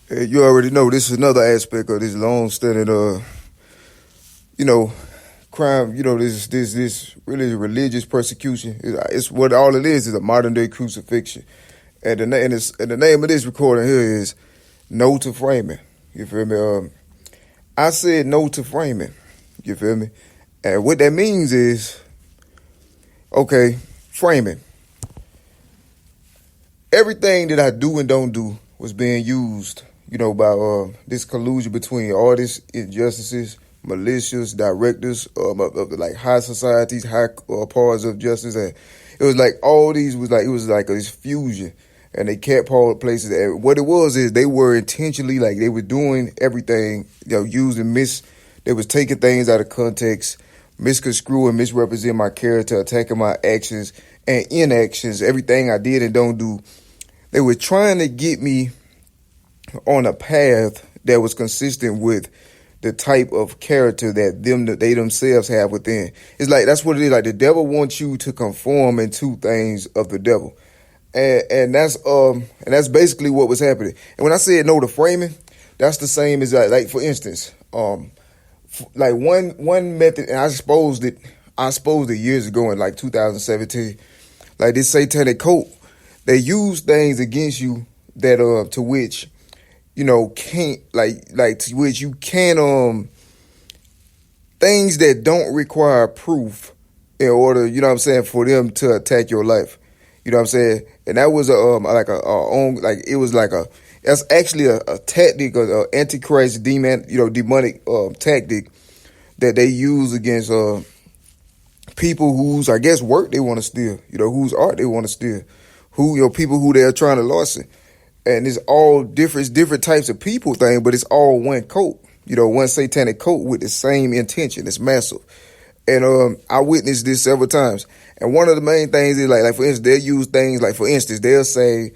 You already know this is another aspect of this long-standing, you know, crime. This really religious persecution. It's what all it is a modern-day crucifixion. And the name of this recording here is "No to Framing." You feel me? I said no to framing. You feel me? And what that means is, okay, framing. Everything that I do and don't do was being used, by this collusion between all these injustices, malicious directors of like high societies, high parts of justice, and it was like all these was like it was like this fusion, and they kept all the places. And what it was is they were intentionally like they were doing everything, using they was taking things out of context, misconstruing, misrepresenting my character, attacking my actions and inactions, everything I did and don't do. They were trying to get me on a path that was consistent with the type of character that they themselves have within. It's like that's what it is. Like the devil wants you to conform into things of the devil, and that's basically what was happening. And when I said no to framing, that's the same as like for instance, like one method, and I exposed it years ago in like 2017. Like this satanic cult, they use things against you that to which can't like to which you can't things that don't require proof in order, for them to attack your life. You know what I'm saying? And that was that's actually a tactic, a antichrist demonic tactic that they use against people whose, I guess, work they want to steal, whose art they want to steal, people who they're trying to larceny. And it's all different types of people thing, but it's all one cult, one satanic cult with the same intention. It's massive. And I witnessed this several times. And one of the main things is like for instance, they'll use things like, for instance, they'll say,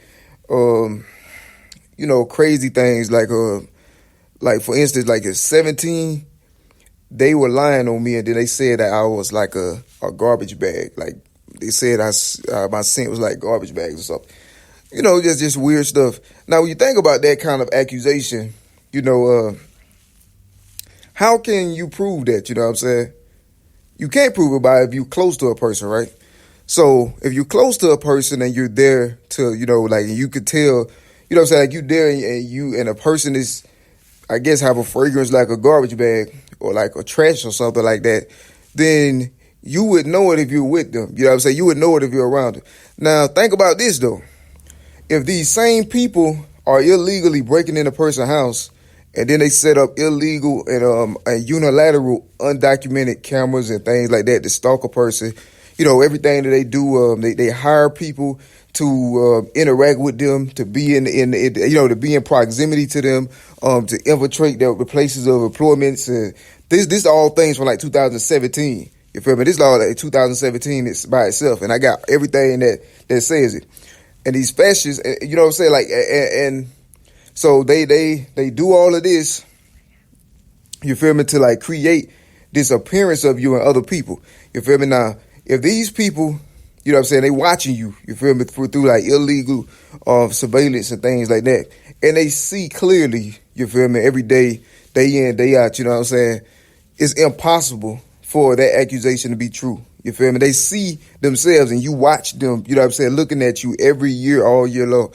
crazy things like for instance, like at 17, they were lying on me, and then they said that I was like a garbage bag. Like they said my scent was like garbage bags or something. Just weird stuff. Now, when you think about that kind of accusation, how can you prove that? You know what I'm saying? You can't prove it by if you're close to a person, right? So if you're close to a person and you're there to, you could tell, like you there and a person is, I guess, have a fragrance like a garbage bag or like a trash or something like that, then you would know it if you're with them. You know what I'm saying? You would know it if you're around them. Now, think about this, though. If these same people are illegally breaking in a person's house and then they set up illegal and unilateral undocumented cameras and things like that to stalk a person, everything that they do, they hire people to interact with them, to be to be in proximity to them, to infiltrate the places of employments. This all things from like 2017. You feel me? This law like 2017 is by itself, and I got everything that says it. And these fascists, you know what I'm saying? Like, and so they do all of this, you feel me, to like create this appearance of you and other people. You feel me? Now, if these people, you know what I'm saying, they watching you feel me, through like illegal surveillance and things like that, and they see clearly, you feel me, every day, day in, day out, you know what I'm saying, it's impossible for that accusation to be true. You feel me? They see themselves and you watch them, you know what I'm saying, looking at you every year, all year long.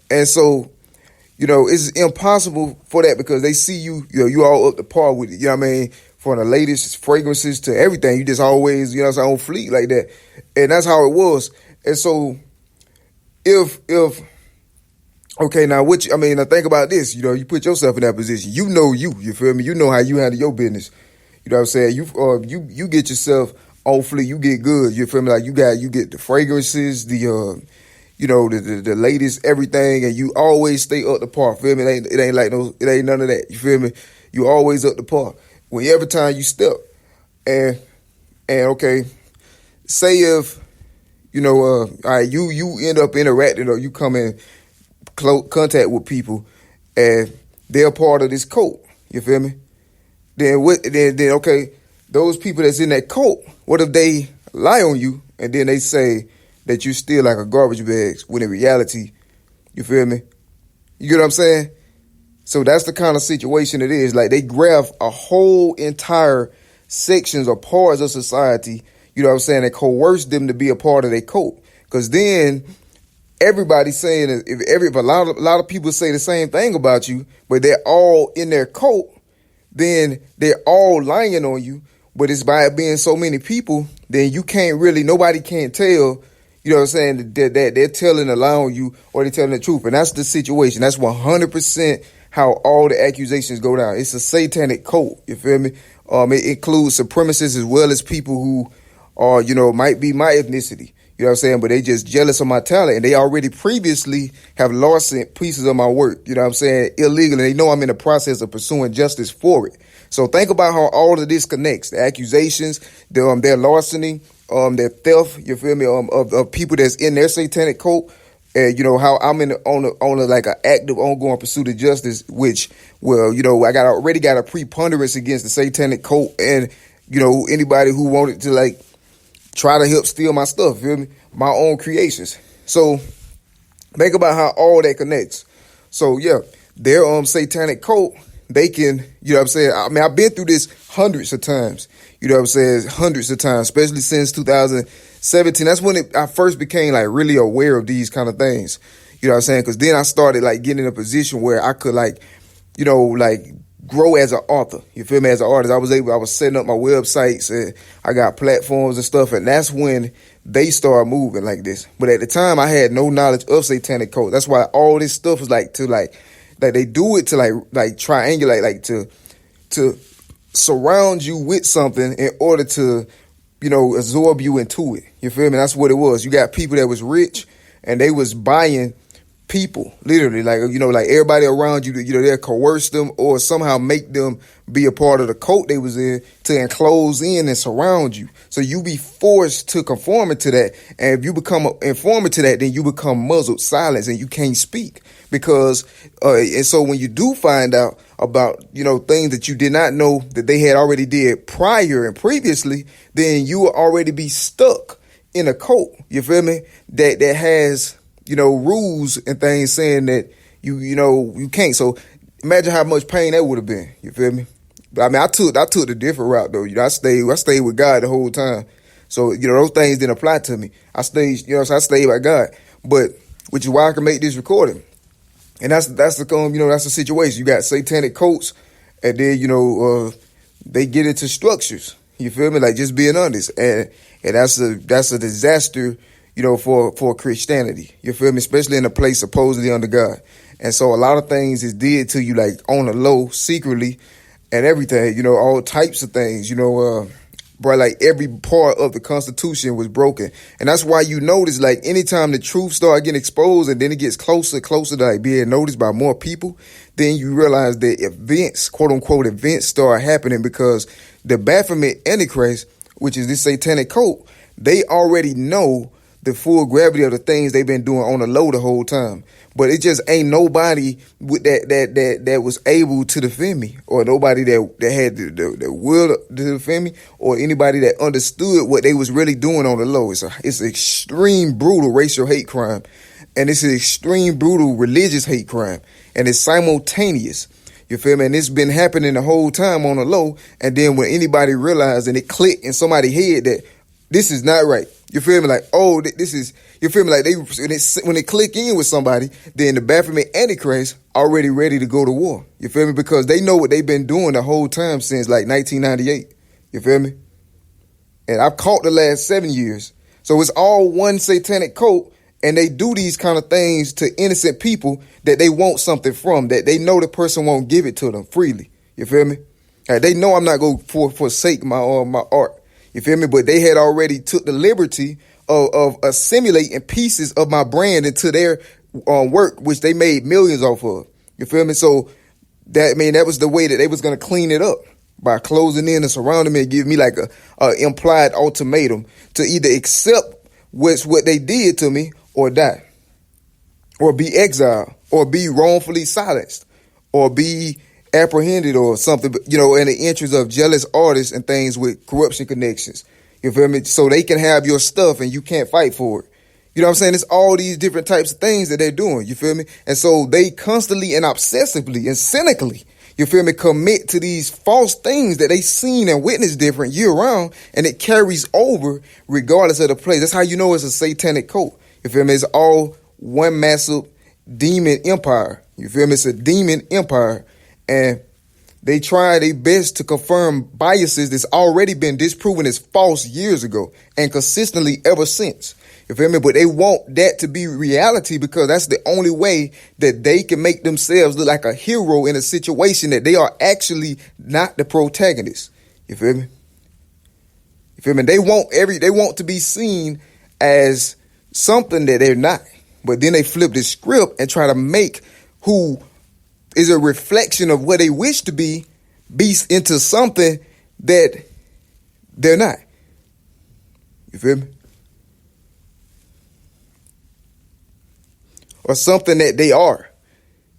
And so, it's impossible for that because they see you, you all up to par with it. You know what I mean? From the latest fragrances to everything. You just always, on fleek like that. And that's how it was. And so if okay, now now think about this, you put yourself in that position. You feel me? You know how you handle your business. You know what I'm saying? You get yourself on fleek, you get good. You feel me? Like you get the fragrances, the latest everything, and you always stay up to par. Feel me? It ain't none of that. You feel me? You always up to par. When every time you step, and okay, say if all right, you end up interacting or you come in close contact with people, and they're part of this cult. You feel me? Then okay, those people that's in that cult, what if they lie on you and then they say that you still like a garbage bag when in reality, you feel me? You get what I'm saying? So that's the kind of situation it is. Like they grab a whole entire sections or parts of society, you know what I'm saying, and coerce them to be a part of their cult. Because then everybody's saying, if a lot of people say the same thing about you, but they're all in their cult, then they're all lying on you. But it's by it being so many people, then you can't really, nobody can't tell, you know what I'm saying, that they're telling a lie on you or they're telling the truth. And that's the situation. That's 100% how all the accusations go down. It's a satanic cult, you feel me? It includes supremacists as well as people who are, you know, might be my ethnicity. You know what I'm saying? But they just jealous of my talent. And they already previously have larcened pieces of my work, you know what I'm saying, illegally. They know I'm in the process of pursuing justice for it. So think about how all of this connects. The accusations, their larceny, their theft, you feel me, of people that's in their satanic cult. And you know how I'm on a like an active, ongoing pursuit of justice, which, well, you know, I already got a preponderance against the satanic cult and, you know, anybody who wanted to like try to help steal my stuff, feel me, my own creations. So think about how all that connects. So yeah, their satanic cult, they can, you know what I'm saying? I mean, I've been through this hundreds of times, you know what I'm saying? Hundreds of times, especially since 2017. That's when I first became like really aware of these kind of things, you know what I'm saying? Because then I started like getting in a position where I could like, you know, like grow as an author, you feel me? As an artist, I was setting up my websites and I got platforms and stuff. And that's when they started moving like this. But at the time I had no knowledge of satanic cult. That's why all this stuff is like they do it to like triangulate, like to surround you with something in order to, you know, absorb you into it. You feel me? That's what it was. You got people that was rich and they was buying people, literally, like, you know, like everybody around you, you know, they'll coerce them or somehow make them be a part of the cult they was in to enclose in and surround you. So you be forced to conform to that. And if you become an informant to that, then you become muzzled, silenced, and you can't speak. Because, and so when you do find out about, you know, things that you did not know that they had already did prior and previously, then you will already be stuck in a cult, you feel me, that has, you know, rules and things saying that you know, you can't. So imagine how much pain that would have been, you feel me? But I mean, I took the different route though. You know, I stayed with God the whole time. So, you know, those things didn't apply to me. I stayed, you know, so I stayed by God. But which is why I can make this recording. And that's the you know, that's the situation. You got satanic cults, and then, you know, they get into structures. You feel me? Like, just being honest, and that's a disaster, you know, for Christianity. You feel me? Especially in a place supposedly under God. And so a lot of things is did to you, like on the low, secretly, and everything. You know, all types of things. You know, bro, like every part of the Constitution was broken. And that's why you notice, like, anytime the truth start getting exposed and then it gets closer to like being noticed by more people, then you realize that events, quote unquote events, start happening because the Baphomet Antichrist, which is this satanic cult, they already know the full gravity of the things they've been doing on the low the whole time. But it just ain't nobody with that was able to defend me, or nobody that had the will to defend me, or anybody that understood what they was really doing on the low. It's an extreme brutal racial hate crime, and it's an extreme brutal religious hate crime, and it's simultaneous. You feel me? And it's been happening the whole time on the low, and then when anybody realized and it clicked in somebody's head that this is not right. You feel me? Like, oh, this is, you feel me? Like when they click in with somebody, then the Baphomet Antichrist already ready to go to war. You feel me? Because they know what they've been doing the whole time since like 1998. You feel me? And I've caught the last 7 years. So it's all one satanic cult, and they do these kind of things to innocent people that they want something from, that they know the person won't give it to them freely. You feel me? Like, they know I'm not going to forsake my art. You feel me? But they had already took the liberty of assimilating pieces of my brand into their work, which they made millions off of. You feel me? So that was the way that they was going to clean it up, by closing in and surrounding me and giving me like a implied ultimatum to either accept what they did to me or die, or be exiled, or be wrongfully silenced, or be apprehended or something, you know, in the interest of jealous artists and things with corruption connections. You feel me? So they can have your stuff and you can't fight for it. You know what I'm saying? It's all these different types of things that they're doing. You feel me? And so they constantly and obsessively and cynically, you feel me, commit to these false things that they seen and witnessed different year round, and it carries over regardless of the place. That's how you know it's a satanic cult. You feel me? It's all one massive demon empire. You feel me? It's a demon empire, and they try their best to confirm biases that's already been disproven as false years ago and consistently ever since. You feel me? But they want that to be reality because that's the only way that they can make themselves look like a hero in a situation that they are actually not the protagonist. You feel me? You feel me? They want to be seen as something that they're not. But then they flip the script and try to make who is a reflection of what they wish to be into something that they're not. You feel me? Or something that they are.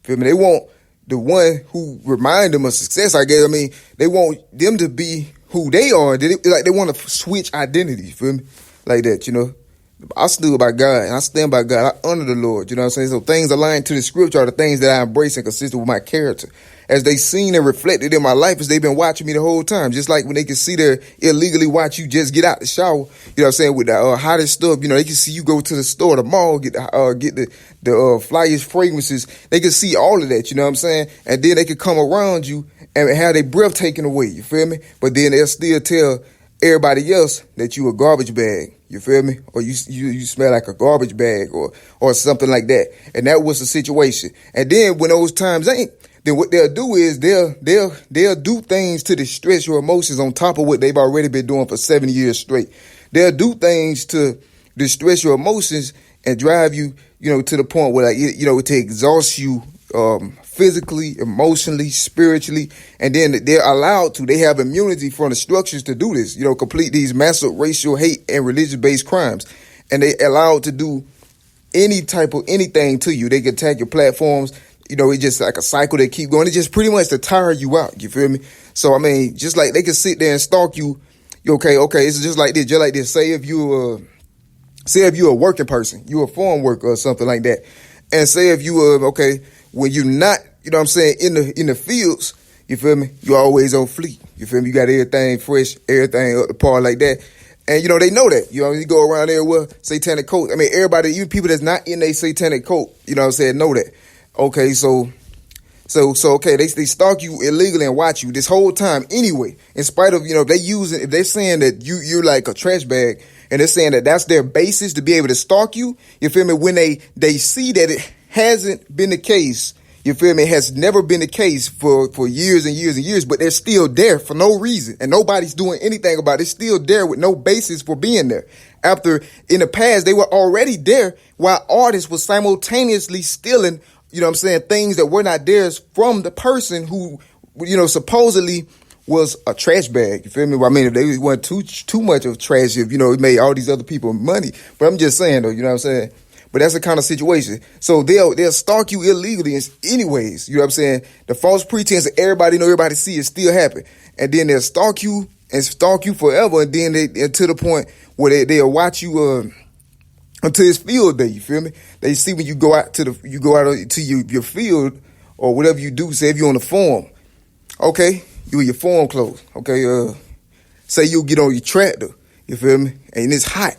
Feel me? They want the one who remind them of success, I guess. I mean, they want them to be who they are. They want to switch identity. Feel me? Like that, you know. I stood by God and I stand by God. I honor the Lord. You know what I'm saying? So things aligned to the scripture are the things that I embrace and consistent with my character. As they seen and reflected in my life as they've been watching me the whole time. Just like when they can see their illegally watch you just get out the shower. You know what I'm saying? With the hottest stuff. You know, they can see you go to the store, the mall, get the flyest fragrances. They can see all of that. You know what I'm saying? And then they can come around you and have their breath taken away. You feel me? But then they'll still tell everybody else that you a garbage bag. You feel me? Or you smell like a garbage bag or something like that. And that was the situation. And then when those times ain't, then what they'll do is they'll do things to distress your emotions on top of what they've already been doing for 7 years straight. They'll do things to distress your emotions and drive you, you know, to the point where, like, you know, to exhaust you physically, emotionally, spiritually, and then they're allowed to. They have immunity from the structures to do this, you know, complete these massive racial hate and religious-based crimes. And they allowed to do any type of anything to you. They can attack your platforms. You know, it's just like a cycle that keep going. It's just pretty much to tire you out. You feel me? So, I mean, just like they can sit there and stalk you. Okay, it's just like this. Just like this. Say if you're a working person, you're a farm worker or something like that. And say if you when you're not, you know what I'm saying, in the fields, you feel me? You're always on fleek. You feel me? You got everything fresh, everything up the par like that. And, you know, they know that. You know, you go around there with satanic cult. I mean, everybody, even people that's not in a satanic cult, you know what I'm saying, know that. Okay, so okay, they stalk you illegally and watch you this whole time anyway. In spite of, you know, if they're saying that you're like a trash bag and they're saying that that's their basis to be able to stalk you, you feel me? When they see that it hasn't been the case, you feel me? It has never been the case for years and years and years, but they're still there for no reason and nobody's doing anything about it. It's still there with no basis for being there. After in the past, they were already there while artists were simultaneously stealing, you know what I'm saying, things that were not theirs from the person who, you know, supposedly was a trash bag. You feel me? Well, I mean, if they weren't too much of trash, if, you know, it made all these other people money. But I'm just saying, though, you know what I'm saying? But that's the kind of situation. So they'll stalk you illegally anyways. You know what I'm saying? The false pretense that everybody see it still happen. And then they'll stalk you forever. And then to the point where they'll watch you until it's field day. You feel me? They see when you go out to your field or whatever you do. Say if you're on the farm, okay, you in your farm clothes. Okay, say you get on your tractor. You feel me? And it's hot.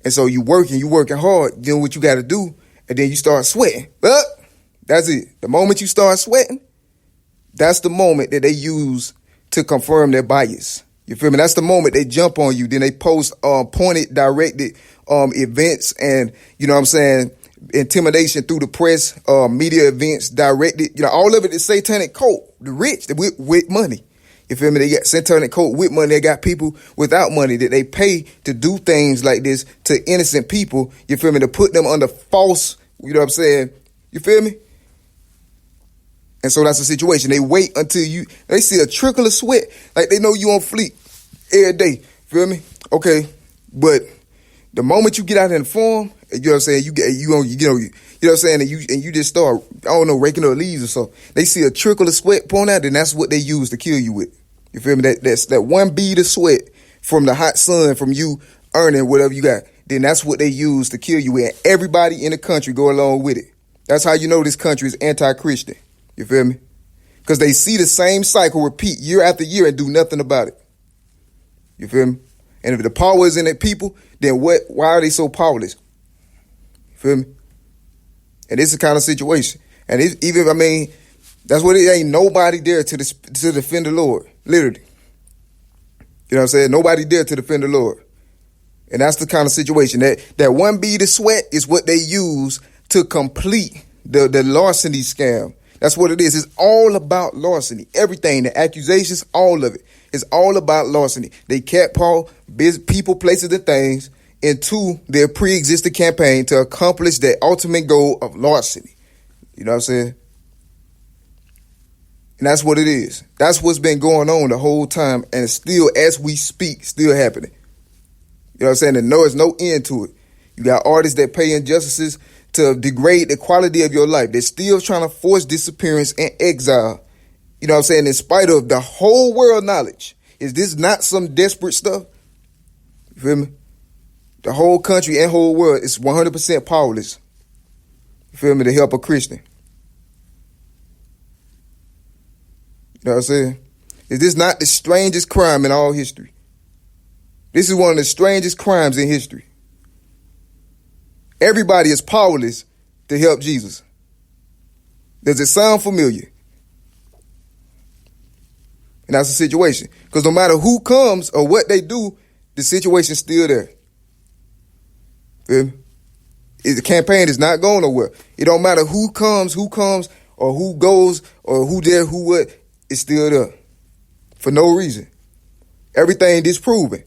And so you working hard, doing what you got to do, and then you start sweating. But that's it. The moment you start sweating, that's the moment that they use to confirm their bias. You feel me? That's the moment they jump on you. Then they post pointed, directed events and, you know what I'm saying, intimidation through the press, media events directed. You know, all of it is satanic cult. The rich with money. You feel me? They got satanic cult with money. They got people without money that they pay to do things like this to innocent people. You feel me? To put them under false, you know what I'm saying? You feel me? And so that's the situation. They wait until they see a trickle of sweat. Like they know you on fleek every day. Feel me? Okay. But the moment you get out in the farm, you know what I'm saying, you know what I'm saying, and you just start, I don't know, raking up leaves or something. They see a trickle of sweat pouring out, and that's what they use to kill you with. You feel me? That's that one bead of sweat from the hot sun, from you earning whatever you got. then that's what they use to kill you. And everybody in the country go along with it. That's how you know this country is anti-Christian. You feel me? Because they see the same cycle repeat year after year and do nothing about it. You feel me? And if the power is in the people, then why are they so powerless? You feel me? And this is the kind of situation. And that's what it ain't nobody there to defend the Lord. Literally. You know what I'm saying? Nobody there to defend the Lord. And that's the kind of situation. That one bead of sweat is what they use to complete the larceny scam. That's what it is. It's all about larceny. Everything, the accusations, all of it. It's all about larceny. They catcall people, places, and things into their pre-existing campaign to accomplish their ultimate goal of larceny. You know what I'm saying? And that's what it is. That's what's been going on the whole time, and it's still, as we speak, still happening. You know what I'm saying? And there's no end to it. You got artists that pay injustices to degrade the quality of your life. They're still trying to force disappearance and exile. You know what I'm saying? In spite of the whole world knowledge. Is this not some desperate stuff? You feel me? The whole country and whole world is 100% powerless. You feel me? To help a Christian. You know what I'm saying? Is this not the strangest crime in all history? This is one of the strangest crimes in history. Everybody is powerless to help Jesus. Does it sound familiar? And that's the situation. Because no matter who comes or what they do, the situation's still there. Feel me? The campaign is not going nowhere. It don't matter who comes, or who goes, or who there, who what. It's still there. For no reason. Everything disproven.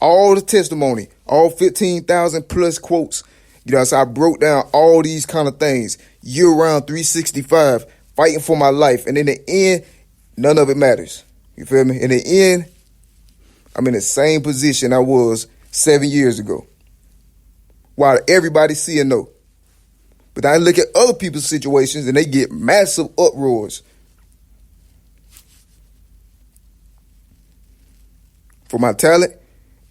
All the testimony, all 15,000 plus quotes. You know, so I broke down all these kind of things. Year-round 365, fighting for my life. And in the end, none of it matters. You feel me? In the end, I'm in the same position I was 7 years ago. While everybody see and know. But I look at other people's situations and they get massive uproars. For my talent,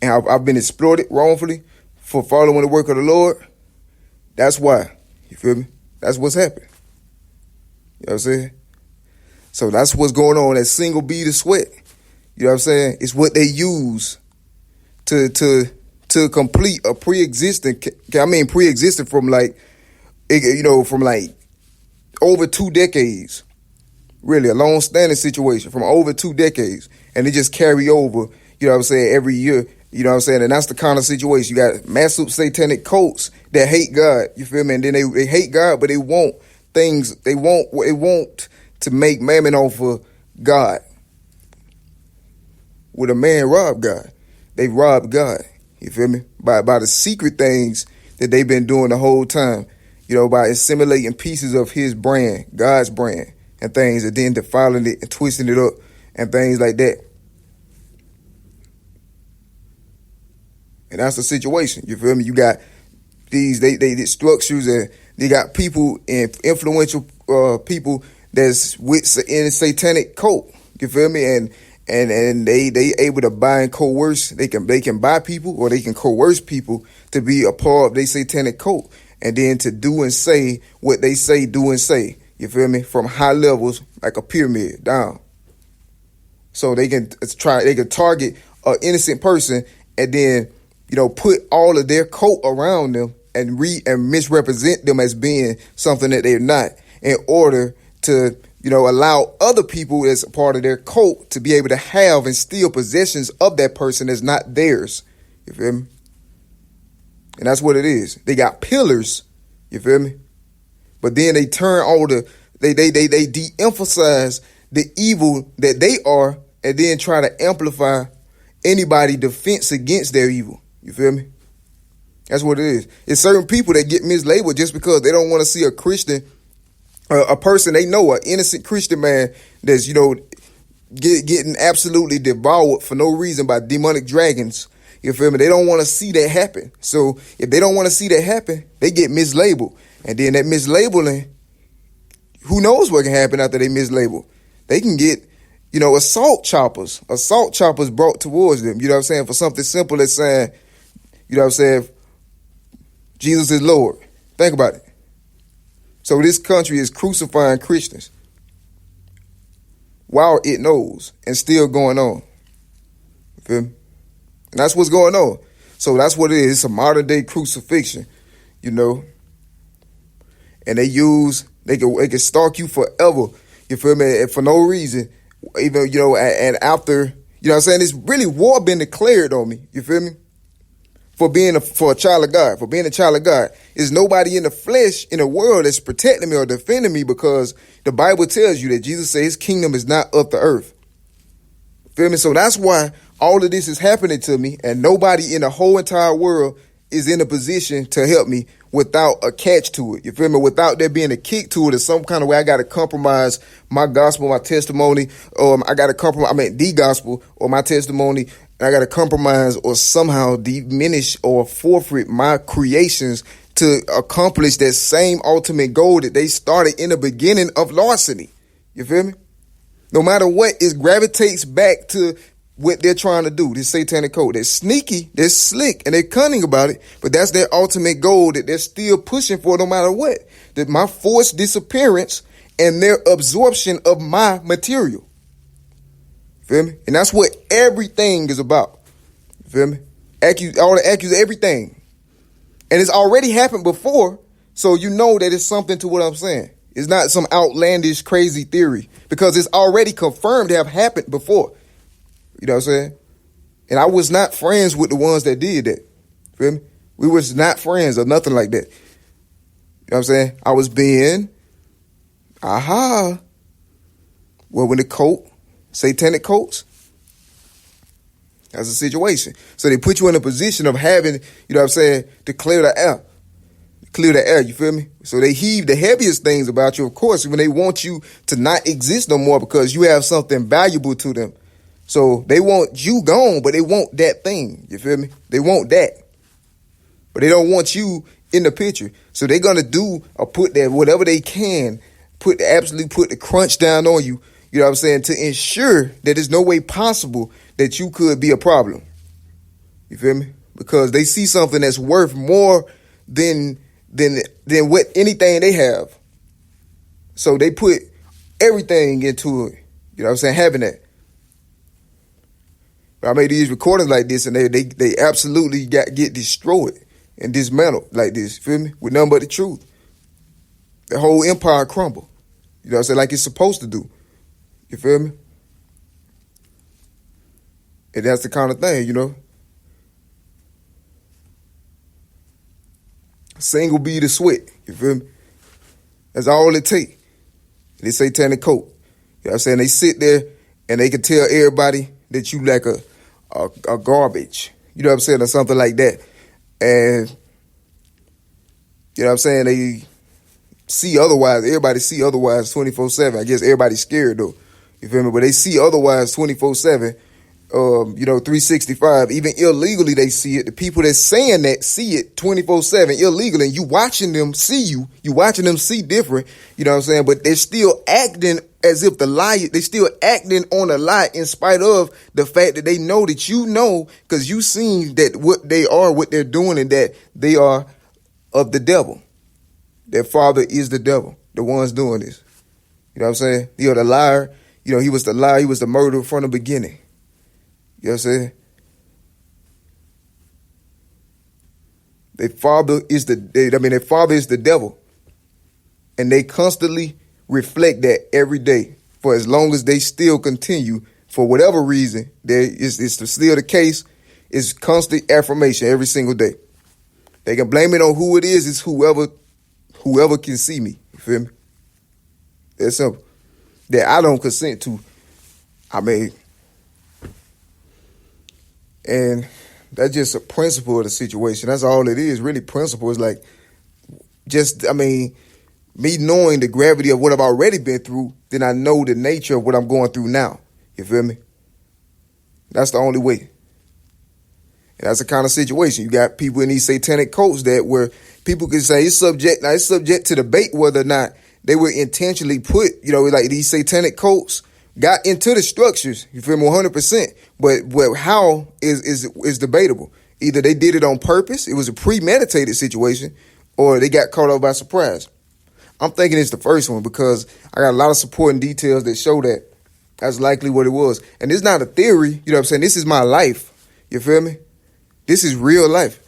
and I've been exploited wrongfully for following the work of the Lord. That's why. You feel me? That's what's happened. You know what I'm saying? So that's what's going on, that single bead of sweat. You know what I'm saying? It's what they use to complete a pre-existing from from over 2 decades. Really, a long-standing situation from over 2 decades. And they just carry over, you know what I'm saying, every year. You know what I'm saying? And that's the kind of situation. You got massive satanic cults that hate God. You feel me? And then they hate God, but they want things. They want to make mammon off of God. Would a man rob God? They robbed God. You feel me? By the secret things that they've been doing the whole time. You know, by assimilating pieces of his brand, God's brand, and things, and then defiling it and twisting it up and things like that. And that's the situation. You feel me? You got these they structures, and they got people and influential people that's in a satanic cult. You feel me? And they able to buy and coerce. They can buy people, or they can coerce people to be a part of their satanic cult, and then to do and say what they say, do and say. You feel me? From high levels, like a pyramid, down. So they can target an innocent person, and then, you know, put all of their cult around them and misrepresent them as being something that they're not, in order to, you know, allow other people as a part of their cult to be able to have and steal possessions of that person that's not theirs. You feel me? And that's what it is. They got pillars. You feel me? But then they turn they de-emphasize the evil that they are, and then try to amplify anybody's defense against their evil. You feel me? That's what it is. It's certain people that get mislabeled just because they don't want to see a Christian, a person they know, an innocent Christian man that's, you know, getting absolutely devoured for no reason by demonic dragons. You feel me? They don't want to see that happen. So if they don't want to see that happen, they get mislabeled. And then that mislabeling, who knows what can happen after they mislabel? They can get, you know, assault choppers brought towards them. You know what I'm saying? For something simple as saying, you know what I'm saying, Jesus is Lord. Think about it. So this country is crucifying Christians while it knows and still going on. You feel me? And that's what's going on. So that's what it is. It's a modern day crucifixion, you know. And they can stalk you forever, you feel me, and for no reason. Even, you know, and after, you know what I'm saying, it's really war been declared on me, you feel me? For a child of God, for being a child of God. There's nobody in the flesh in the world that's protecting me or defending me, because the Bible tells you that Jesus said his kingdom is not of the earth. Feel me? So that's why all of this is happening to me, and nobody in the whole entire world is in a position to help me without a catch to it. You feel me? Without there being a kick to it or some kind of way I got to compromise my gospel, my testimony, or I got to compromise, the gospel or my testimony, and I got to compromise or somehow diminish or forfeit my creations to accomplish that same ultimate goal that they started in the beginning of larceny. You feel me? No matter what, it gravitates back to what they're trying to do, this satanic code. They're sneaky, they're slick, and they're cunning about it, but that's their ultimate goal that they're still pushing for no matter what. That my forced disappearance and their absorption of my material. Feel me? And that's what everything is about. Feel me? All the everything. And it's already happened before, so you know that it's something to what I'm saying. It's not some outlandish, crazy theory, because it's already confirmed to have happened before. You know what I'm saying? And I was not friends with the ones that did that. Feel me? We was not friends or nothing like that. You know what I'm saying? I was being, well, when the cult, satanic cults, that's a situation. So they put you in a position of having, you know what I'm saying, to clear the air. Clear the air, you feel me? So they heave the heaviest things about you, of course, when they want you to not exist no more because you have something valuable to them. So they want you gone, but they want that thing. You feel me? They want that. But they don't want you in the picture. So they're going to do or put that, whatever they can, put the crunch down on you, you know what I'm saying, to ensure that there's no way possible that you could be a problem. You feel me? Because they see something that's worth more than what anything they have. So they put everything into it. You know what I'm saying? Having that. I made these recordings like this, and they absolutely get destroyed and dismantled like this. Feel me? With nothing but the truth. The whole empire crumble. You know what I'm saying? Like it's supposed to do. You feel me? And that's the kind of thing, you know. Single bead of sweat. You feel me? That's all it takes. They satanic cult. You know what I'm saying? They sit there and they can tell everybody that you like a garbage, you know what I'm saying, or something like that. And, you know what I'm saying, they see otherwise. Everybody see otherwise 24/7. I guess everybody's scared, though. You feel me? But they see otherwise 24/7, 365. Even illegally, they see it. The people that's saying that see it 24/7 illegally. And you watching them see you. You watching them see different, you know what I'm saying? But they're still acting as if they still acting on a lie in spite of the fact that they know that you know, because you seen that what they're doing, and that they are of the devil. Their father is the devil, the ones doing this. You know what I'm saying? You're the liar. You know, he was the liar. He was the murderer from the beginning. You know what I'm saying? Their father is the devil. And they constantly reflect that every day for as long as they still continue, for whatever reason. It's still the case. It's constant affirmation every single day. They can blame it on who it is. It's whoever can see me. You feel me? That's simple. That I don't consent to. And that's just a principle of the situation. That's all it is. Really, principle is like me knowing the gravity of what I've already been through, then I know the nature of what I'm going through now. You feel me? That's the only way. And that's the kind of situation. You got people in these satanic cults that where people can say it's subject to debate whether or not they were intentionally put, you know, like these satanic cults got into the structures, you feel me, 100%. But how is debatable. Either they did it on purpose, it was a premeditated situation, or they got caught up by surprise. I'm thinking it's the first one because I got a lot of supporting details that show that that's likely what it was. And it's not a theory, you know what I'm saying? This is my life. You feel me? This is real life.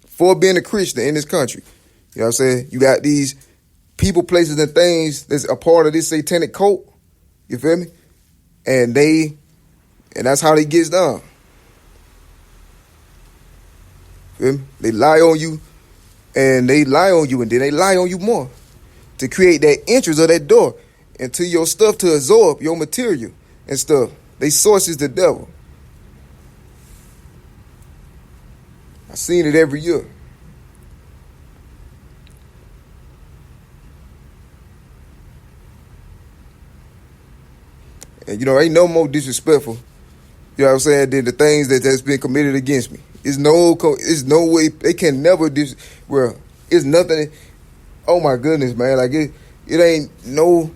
For being a Christian in this country. You know what I'm saying? You got these people, places, and things that's a part of this satanic cult. You feel me? And that's how they gets done. Feel me? They lie on you, and then they lie on you more to create that entrance of that door into your stuff to absorb your material and stuff. They sources the devil. I seen it every year. And ain't no more disrespectful, you know what I'm saying, than the things that's been committed against me. It's no way they can never well, it's nothing. Oh my goodness, man. Like it ain't no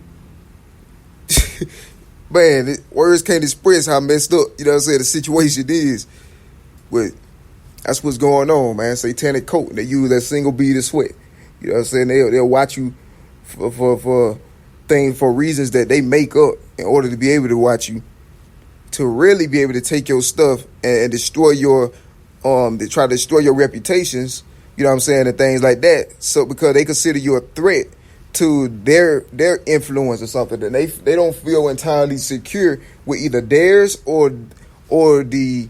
man, words can't express how messed up, you know what I'm saying, the situation is. But that's what's going on, man. Satanic cult. They use that single bead of sweat. You know what I'm saying? They'll watch you for things, for reasons that they make up in order to be able to watch you, to really be able to take your stuff and destroy your they try to destroy your reputations, you know what I'm saying, and things like that. So because they consider you a threat to their influence or something, and they don't feel entirely secure with either theirs or the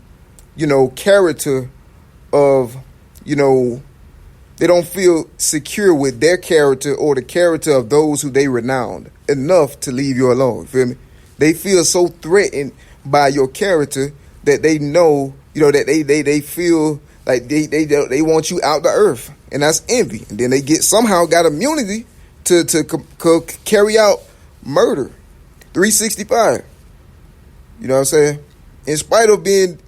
character of, they don't feel secure with their character or the character of those who they renowned enough to leave you alone. You feel me? They feel so threatened by your character that they know, that they feel like they want you out the earth, and that's envy. And then they somehow got immunity to carry out murder, 365. You know what I'm saying? In spite of being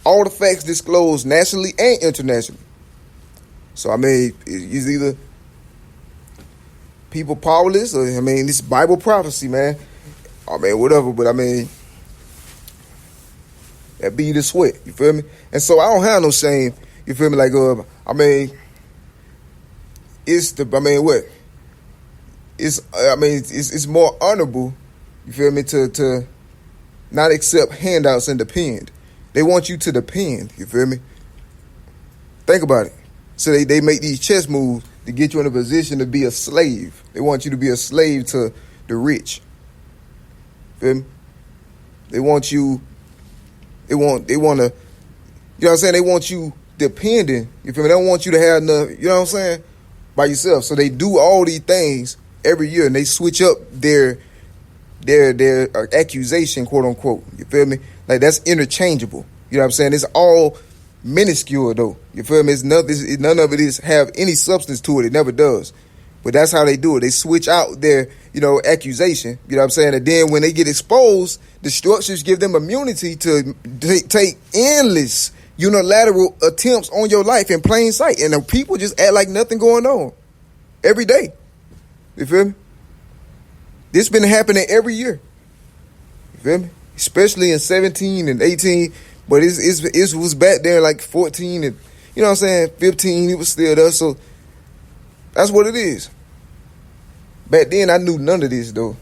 all the facts disclosed nationally and internationally. So, I mean, it's either people powerless or, this Bible prophecy, man. I mean, whatever, but that be the sweat, you feel me? And so I don't have no shame, you feel me? Like, it's more honorable, you feel me, to not accept handouts and depend. They want you to depend, you feel me? Think about it. So they make these chess moves to get you in a position to be a slave. They want you to be a slave to the rich. Feel me? They want to, you know what I'm saying? They want you dependent. You feel me? They don't want you to have enough, you know what I'm saying, by yourself. So they do all these things every year, and they switch up their accusation, quote unquote. You feel me? Like, that's interchangeable. You know what I'm saying? It's all minuscule though. You feel me? None of it have any substance to it. It never does. But that's how they do it. They switch out their, accusation. You know what I'm saying? And then when they get exposed, the structures give them immunity to take endless unilateral attempts on your life in plain sight. And the people just act like nothing going on every day. You feel me? This been happening every year. You feel me? Especially in 17 and 18. But it was back there like 14 and, 15, it was still there. So that's what it is. Back then, I knew none of this, though.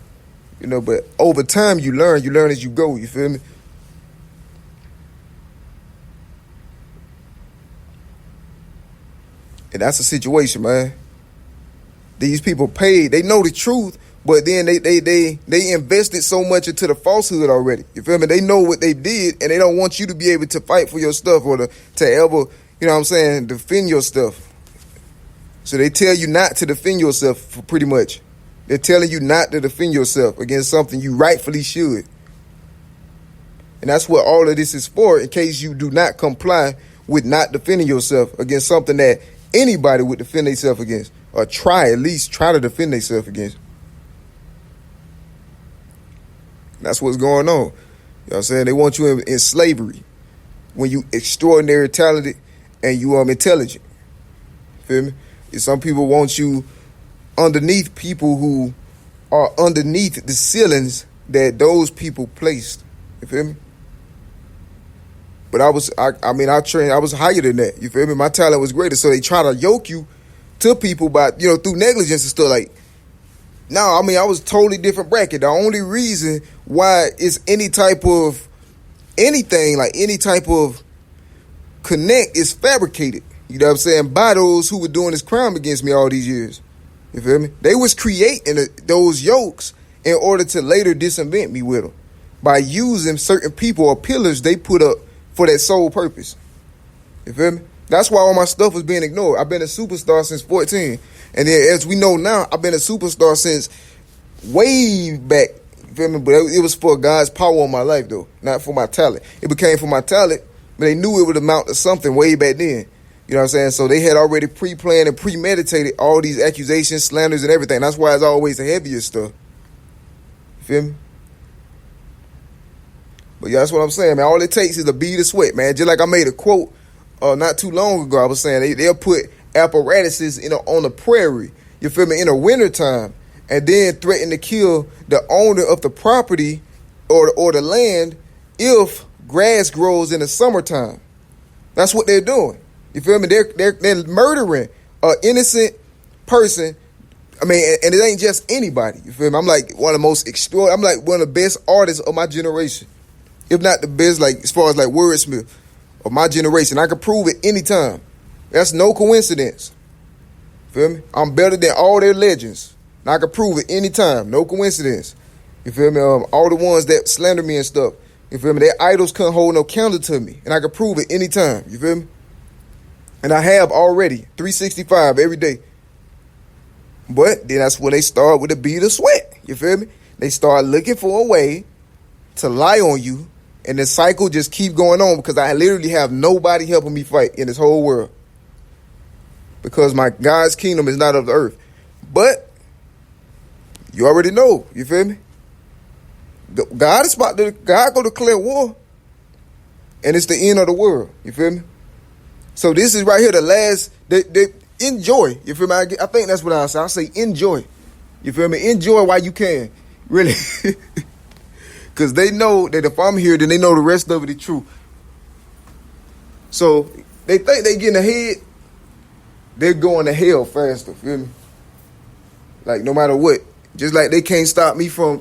But over time, you learn as you go, you feel me? And that's the situation, man. These people paid. They know the truth, but then they invested so much into the falsehood already. You feel me? They know what they did, and they don't want you to be able to fight for your stuff or to ever, defend your stuff. So they tell you not to defend yourself, pretty much. They're telling you not to defend yourself against something you rightfully should. And that's what all of this is for, in case you do not comply with not defending yourself against something that anybody would defend themselves against, or at least try to defend themselves against. That's what's going on. You know what I'm saying? They want you in slavery when you extraordinary talented and you are intelligent. Feel me? And some people want you underneath people who are underneath the ceilings that those people placed. You feel me? But I mean, I trained, I was higher than that. You feel me? My talent was greater. So they try to yoke you to people by, through negligence and stuff. Like, no, I mean, I was totally different bracket. The only reason why it's any type of anything, like any type of connect, is fabricated. You know what I'm saying? By those who were doing this crime against me all these years. You feel me? They was creating those yokes in order to later disinvent me with them by using certain people or pillars they put up for that sole purpose. You feel me? That's why all my stuff was being ignored. I've been a superstar since 14. And then as we know now, I've been a superstar since way back. You feel me? But it was for God's power on my life, though, not for my talent. It became for my talent, but they knew it would amount to something way back then. You know what I'm saying? So they had already pre-planned and premeditated all these accusations, slanders, and everything. That's why it's always the heaviest stuff. You feel me? But yeah, that's what I'm saying, man. All it takes is a bead of sweat, man. Just like I made a quote not too long ago. I was saying they'll put apparatuses on the prairie, you feel me, in the wintertime, and then threaten to kill the owner of the property or the land if grass grows in the summertime. That's what they're doing. You feel me? They're murdering an innocent person. I mean, and it ain't just anybody. You feel me? I'm like one of the most extraordinary. I'm like one of the best artists of my generation, if not the best. Like as far as like wordsmith of my generation, I can prove it anytime. That's no coincidence. Feel me? I'm better than all their legends. And I can prove it anytime. No coincidence. You feel me? All the ones that slander me and stuff. You feel me? Their idols couldn't hold no candle to me. And I can prove it anytime. You feel me? And I have already. 365 every day. But then that's when they start with a bead of sweat. You feel me? They start looking for a way to lie on you. And the cycle just keep going on because I literally have nobody helping me fight in this whole world. Because my God's kingdom is not of the earth. But you already know. You feel me? God go declare war. And it's the end of the world. You feel me? So this is right here the last. They enjoy. You feel me? I think that's what I say. I say enjoy. You feel me? Enjoy while you can. Really. Because they know that if I'm here, then they know the rest of it is true. So they think they getting ahead. They're going to hell faster. Feel me? Like no matter what. Just like they can't stop me from,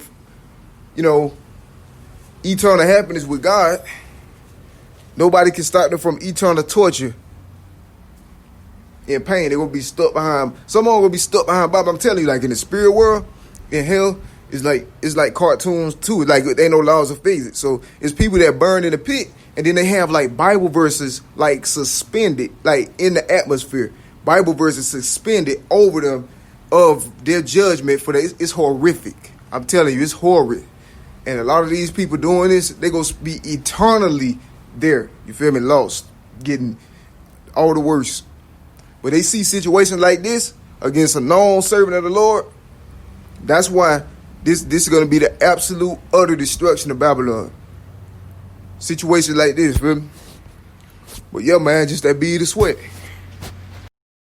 eternal happiness with God. Nobody can stop them from eternal torture and pain. They're going to be stuck behind. Someone will be stuck behind Bob. I'm telling you, like in the spirit world, in hell, it's like cartoons too. Like there ain't no laws of physics. So it's people that burn in the pit, and then they have like Bible verses like suspended, like in the atmosphere. Bible verses suspended over them of their judgment for that. It's horrific. I'm telling you, it's horrid. And a lot of these people doing this, they're going to be eternally there. You feel me? Lost. Getting all the worst. When they see situations like this against a known servant of the Lord, that's why this is going to be the absolute utter destruction of Babylon. Situations like this, feel me? But yeah, man, just that bead of sweat.